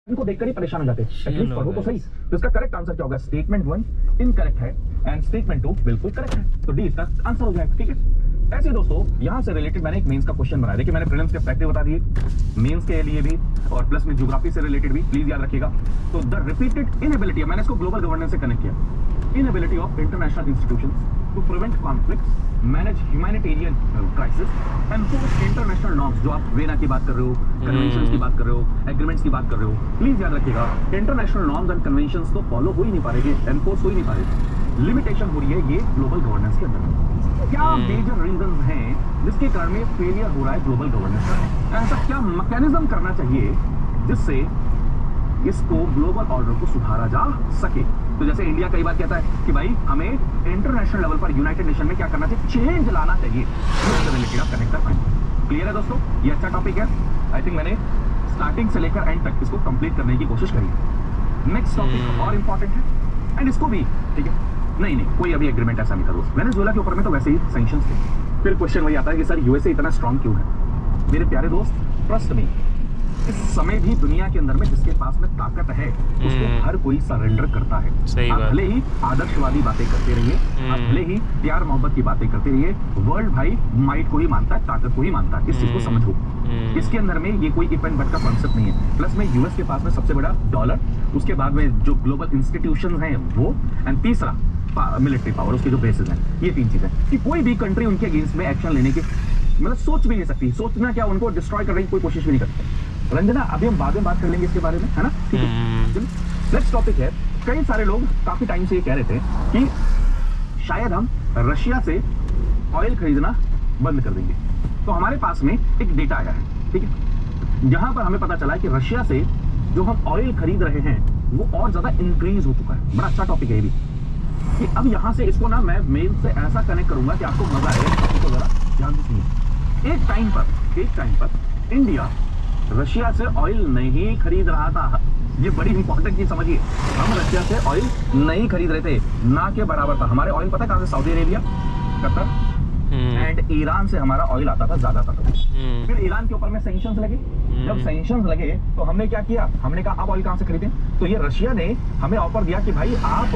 इनको देखकर ही परेशान हो जाते हैं। एटलीस्ट पढ़ो तो सही। तो इसका करेक्ट आंसर क्या होगा? स्टेटमेंट 1 इनकरेक्ट है एंड स्टेटमेंट 2 बिल्कुल करेक्ट है। तो डी इसका आंसर हो जाएगा। ठीक है। ऐसे दोस्तों यहां से रिलेटेड मैंने एक मेंस का क्वेश्चन बनाया। देखिए मैंने प्रीलिम्स के फैक्टर बता दिए, मेंस के लिए भी और प्लस में ज्योग्राफी से रिलेटेड भी प्लीज याद रखिएगा। तो द रिपीटेड इनएबिलिटी, मैंने इसको ग्लोबल गवर्नेंस से कनेक्ट किया। Inability of international institutions to prevent conflicts, manage humanitarian crisis, enforce international norms. जो आप वेना की बात कर रहे हो, कन्वेंशंस की बात कर रहे हो, एग्रीमेंट्स की बात कर रहे हो, प्लीज याद रखिएगा इंटरनेशनल नॉर्म्स एंड कन्वेंशंस तो फॉलो हो ही नहीं पा रहे, एनफोर्स हो ही नहीं पा रहे, लिमिटेशन हो रही है ये ग्लोबल गवर्नेंस के अंदर। क्या मेजर रीजंस हैं जिसके कारण में फेलियर हो रहा है ग्लोबल गवर्नेंस का? ऐसा क्या मैकेनिज्म करना चाहिए जिससे इसको ग्लोबल ऑर्डर को सुधारा जा सके? तो जैसे इंडिया कई बार कहता है कि भाई हमें इंटरनेशनल लेवल पर यूनाइटेड नेशन में क्या करना चाहिए, चेंज लाना चाहिए। इससे रिलेटेड आप कनेक्ट कर पाएंगे। क्लियर है दोस्तों? ये अच्छा टॉपिक है। आई थिंक मैंने स्टार्टिंग से लेकर एंड तक इसको कंप्लीट करने की कोशिश करी है। नेक्स्ट टॉपिक और इंपॉर्टेंट है एंड इसको भी ठीक है। नहीं कोई अभी एग्रीमेंट ऐसा नहीं था दोस्त। वेनेजुएला के ऊपर में तो वैसे ही सैंक्शंस थे। फिर क्वेश्चन वही आता है कि सर यूएसए इतना स्ट्रांग क्यों है? मेरे प्यारे दोस्त ट्रस्ट मी, इस समय भी दुनिया के अंदर में जिसके पास में ताकत है उसको हर कोई सरेंडर करता है। आप भले ही आदर्शवादी बातें करते रहिए, आप भले ही प्यार मोहब्बत की बातें करते रहिए, वर्ल्ड भाई माइट को ही मानता है, ताकत को ही मानता है। इस चीज को समझो। इसके अंदर में ये कोई इफ एंड बट का कॉन्सेप्ट नहीं है। प्लस में यूएस के पास में सबसे बड़ा डॉलर, उसके बाद में जो ग्लोबल इंस्टीट्यूशंस हैं वो, एंड तीसरा मिलिट्री पावर, उसके जो बेसिस हैं। ये तीन चीजें कि कोई भी कंट्री उनके अगेंस्ट में एक्शन लेने की मतलब सोच भी नहीं सकती। सोचना क्या, उनको डिस्ट्रॉय करने की कोई कोशिश भी नहीं करते। रंजना अभी हम बाद में बात कर लेंगे इसके बारे में, है ना? ठीक है। नेक्स्ट टॉपिक है, कई सारे लोग काफी टाइम से ये कह रहे थे कि शायद हम रशिया से ऑयल खरीदना बंद कर देंगे। तो हमारे पास में एक डेटा आया है, ठीक है, जहां पर हमें पता चला है कि रशिया से जो हम ऑयल खरीद रहे हैं वो और ज्यादा इंक्रीज हो चुका है। बड़ा अच्छा टॉपिक है ये भी कि अब यहां से इसको ना मैं मेल से ऐसा कनेक्ट करूंगा कि आपको मजा आएगा। तो जरा ध्यान से सुनिए। एक टाइम पर इंडिया रशिया से ऑयल नहीं खरीद रहा था। ये बड़ी इंपॉर्टेंट चीज समझिए। हम रशिया से ऑयल नहीं खरीद रहे थे, ना के बराबर था। हमारे ऑयल पता है कहां से? Saudi Arabia, Qatar and Iran से हमारा ऑयल आता था ज्यादातर। फिर ईरान के ऊपर में सैंक्शंस लगे। जब सैंक्शंस लगे तो हमने क्या किया? हमने कहा अब ऑयल कहां से खरीदें? तो ये रशिया ने हमें ऑफर दिया कि भाई आप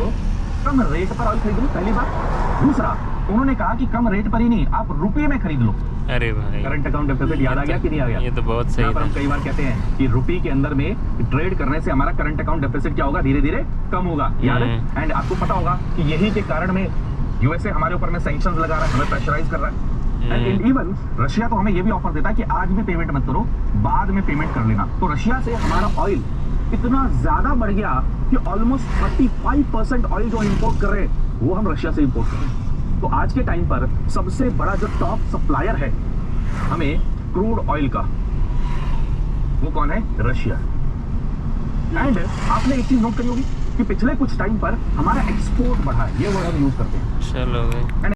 कम रेट पर ऑयल खरीद लो, पहली बात। दूसरा उन्होंने कहा कि कम रेट पर ही नहीं, आप रुपये में खरीद लो। अरे भाई, करंट अकाउंट डेफिसिट याद आ गया कि नहीं आ गया? ये तो बहुत सही है। हम कई बार कहते हैं कि रुपये के अंदर में ट्रेड करने से हमारा करंट अकाउंट डेफिसिट क्या होगा? धीरे धीरे कम होगा, याद है? एंड आपको पता होगा कि यही के कारण में यूएसए हमारे ऊपर में सैंक्शंस लगा रहा है, हमें प्रेशराइज कर रहा है। एंड इवन रशिया तो हमें ये भी ऑफर देता है कि आज भी पेमेंट मत करो, बाद में पेमेंट कर लेना। तो रशिया से हमारा ऑयल इतना ज्यादा बढ़ गया कि ऑलमोस्ट 35% ऑयल जो इंपोर्ट कर रहे हैं वो हम रशिया से इंपोर्ट कर रहे हैं। तो आज के टाइम पर सबसे बड़ा जो टॉप सप्लायर है हमें क्रूड ऑयल का, वो कौन है? रशिया। एंड आपने एक चीज नोट करी होगी कि पिछले कुछ टाइम पर हमारा एक्सपोर्ट बढ़ा है। ये वर्ड हम यूज करते हैं। चलो भाई।